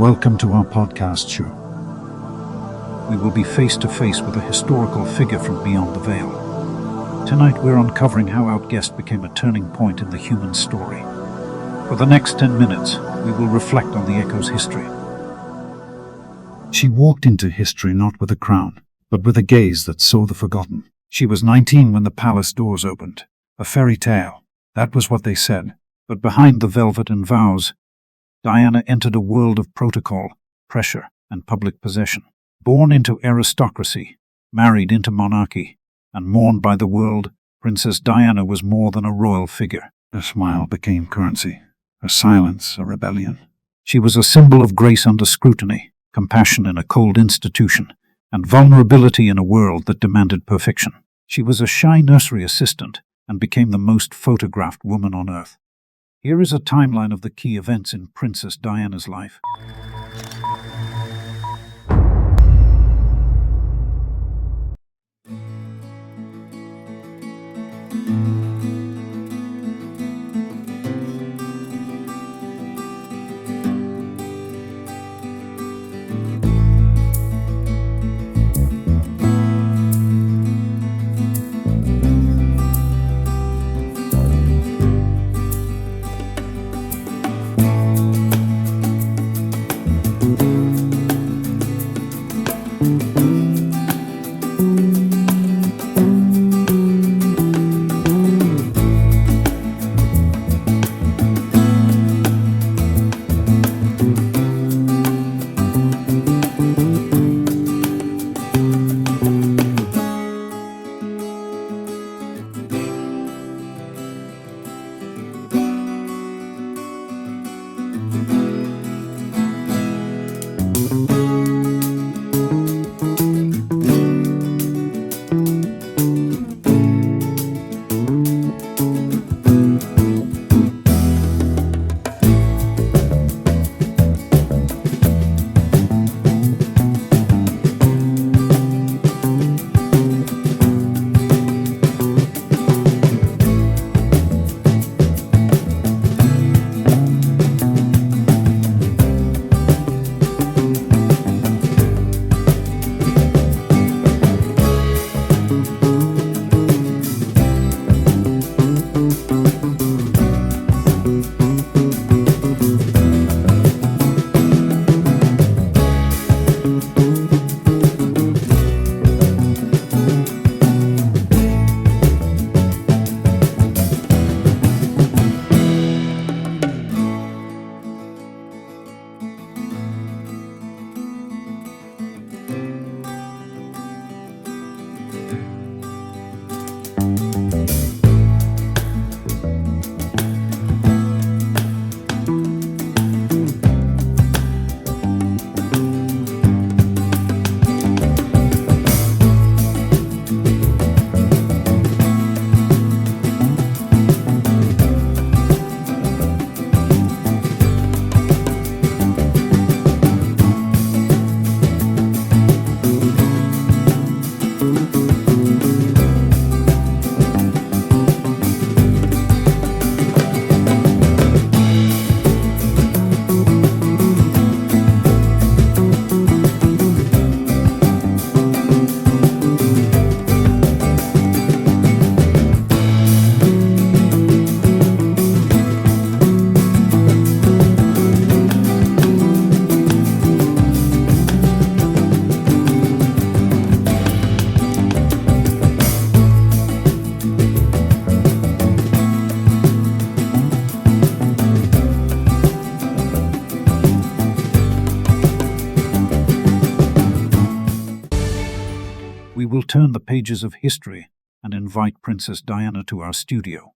welcome to our podcast show. We will be face to face with a historical figure from beyond the veil. Tonight we're uncovering how our guest became a turning point in the human story. For the next 10 minutes, we will reflect on the Echo's history. She walked into history not with a crown, but with a gaze that saw the forgotten. She was 19 when the palace doors opened. A fairy tale. That was what they said. But behind the velvet and vows, Diana entered a world of protocol, pressure, and public possession. Born into aristocracy, married into monarchy, and mourned by the world, Princess Diana was more than a royal figure. Her smile became currency, her silence a rebellion. She was a symbol of grace under scrutiny, compassion in a cold institution, and vulnerability in a world that demanded perfection. She was a shy nursery assistant and became the most photographed woman on earth. Here is a timeline of the key events in Princess Diana's life. We will turn the pages of history and invite Princess Diana to our studio.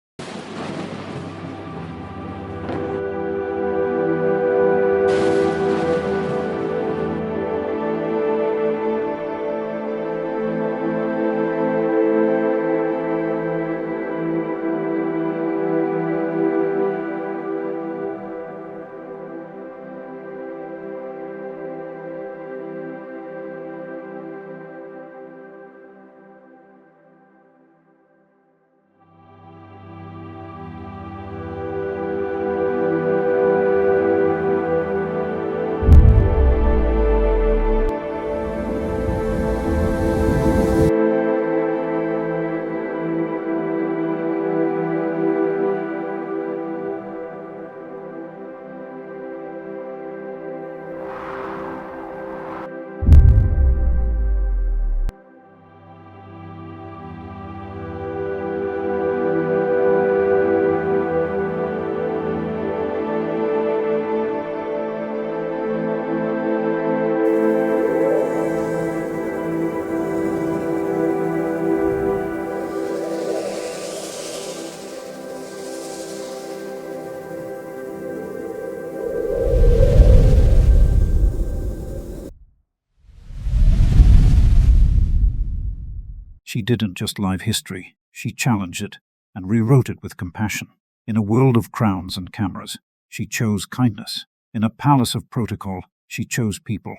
She didn't just live history, she challenged it and rewrote it with compassion. In a world of crowns and cameras, she chose kindness. In a palace of protocol, she chose people.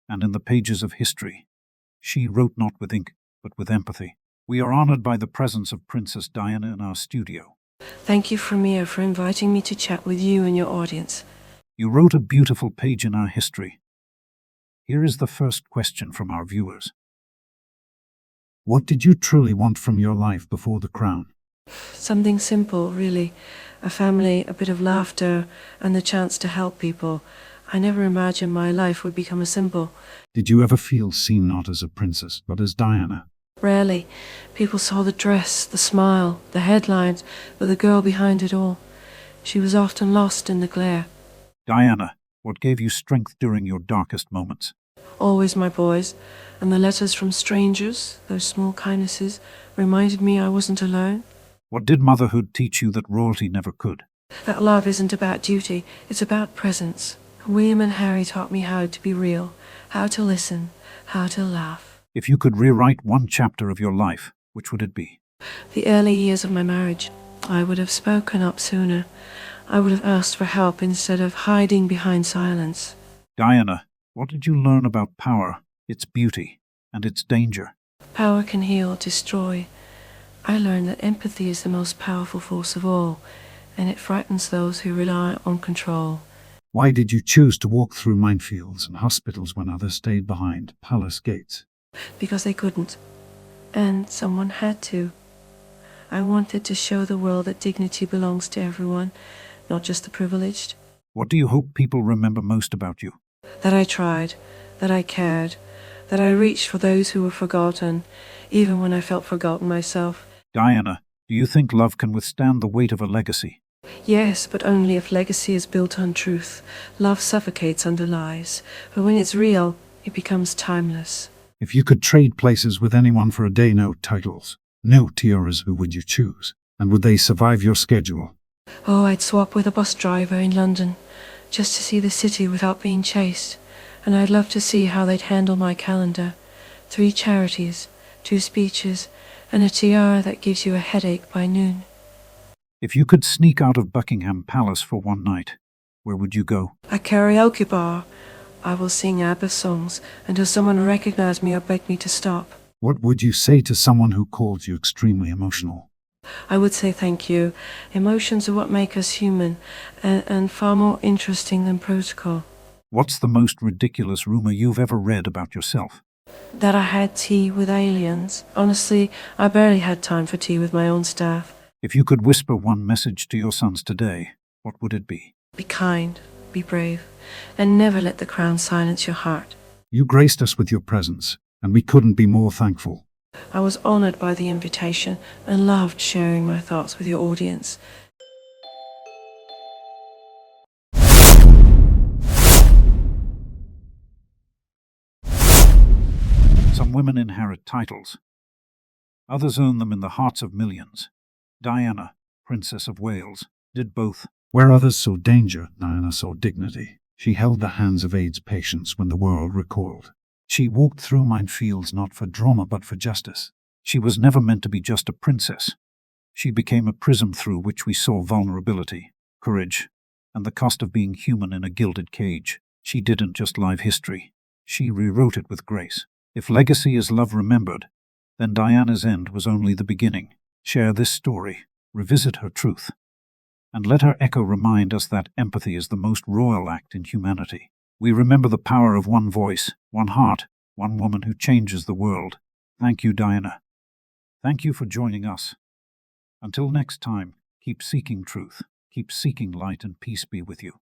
And in the pages of history, she wrote not with ink, but with empathy. We are honored by the presence of Princess Diana in our studio. Thank you, Premier, for inviting me to chat with you and your audience. You wrote a beautiful page in our history. Here is the first question from our viewers. What did you truly want from your life before the crown? Something simple, really. A family, a bit of laughter, and the chance to help people. I never imagined my life would become as simple. Did you ever feel seen not as a princess, but as Diana? Rarely. People saw the dress, the smile, the headlines, but the girl behind it all. She was often lost in the glare. Diana, what gave you strength during your darkest moments? Always my boys, and the letters from strangers, those small kindnesses, reminded me I wasn't alone. What did motherhood teach you that royalty never could? That love isn't about duty, it's about presence. William and Harry taught me how to be real, how to listen, how to laugh. If you could rewrite one chapter of your life, which would it be? The early years of my marriage. I would have spoken up sooner. I would have asked for help instead of hiding behind silence. Diana, what did you learn about power, its beauty, and its danger? Power can heal, destroy. I learned that empathy is the most powerful force of all, and it frightens those who rely on control. Why did you choose to walk through minefields and hospitals when others stayed behind palace gates? Because they couldn't. And someone had to. I wanted to show the world that dignity belongs to everyone, not just the privileged. What do you hope people remember most about you? That I tried, that I cared, that I reached for those who were forgotten, even when I felt forgotten myself. Diana, do you think love can withstand the weight of a legacy? Yes, but only if legacy is built on truth. Love suffocates under lies, but when it's real, it becomes timeless. If you could trade places with anyone for a day, no titles, no tiaras, who would you choose? And would they survive your schedule? Oh, I'd swap with a bus driver in London, just to see the city without being chased. And I'd love to see how they'd handle my calendar. 3 charities, 2 speeches, and a tiara that gives you a headache by noon. If you could sneak out of Buckingham Palace for one night, where would you go? A karaoke bar. I will sing ABBA songs until someone recognizes me or begs me to stop. What would you say to someone who called you extremely emotional? I would say thank you. Emotions are what make us human, and far more interesting than protocol. What's the most ridiculous rumor you've ever read about yourself? That I had tea with aliens. Honestly, I barely had time for tea with my own staff. If you could whisper one message to your sons today, what would it be? Be kind, be brave, and never let the crown silence your heart. You graced us with your presence, and we couldn't be more thankful. I was honored by the invitation and loved sharing my thoughts with your audience. Some women inherit titles. Others earn them in the hearts of millions. Diana, Princess of Wales, did both. Where others saw danger, Diana saw dignity. She held the hands of AIDS patients when the world recoiled. She walked through minefields not for drama but for justice. She was never meant to be just a princess. She became a prism through which we saw vulnerability, courage, and the cost of being human in a gilded cage. She didn't just live history. She rewrote it with grace. If legacy is love remembered, then Diana's end was only the beginning. Share this story, revisit her truth, and let her echo remind us that empathy is the most royal act in humanity. We remember the power of one voice, one heart, one woman who changes the world. Thank you, Diana. Thank you for joining us. Until next time, keep seeking truth, keep seeking light, and peace be with you.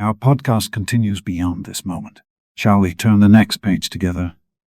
Our podcast continues beyond this moment. Shall we turn the next page together?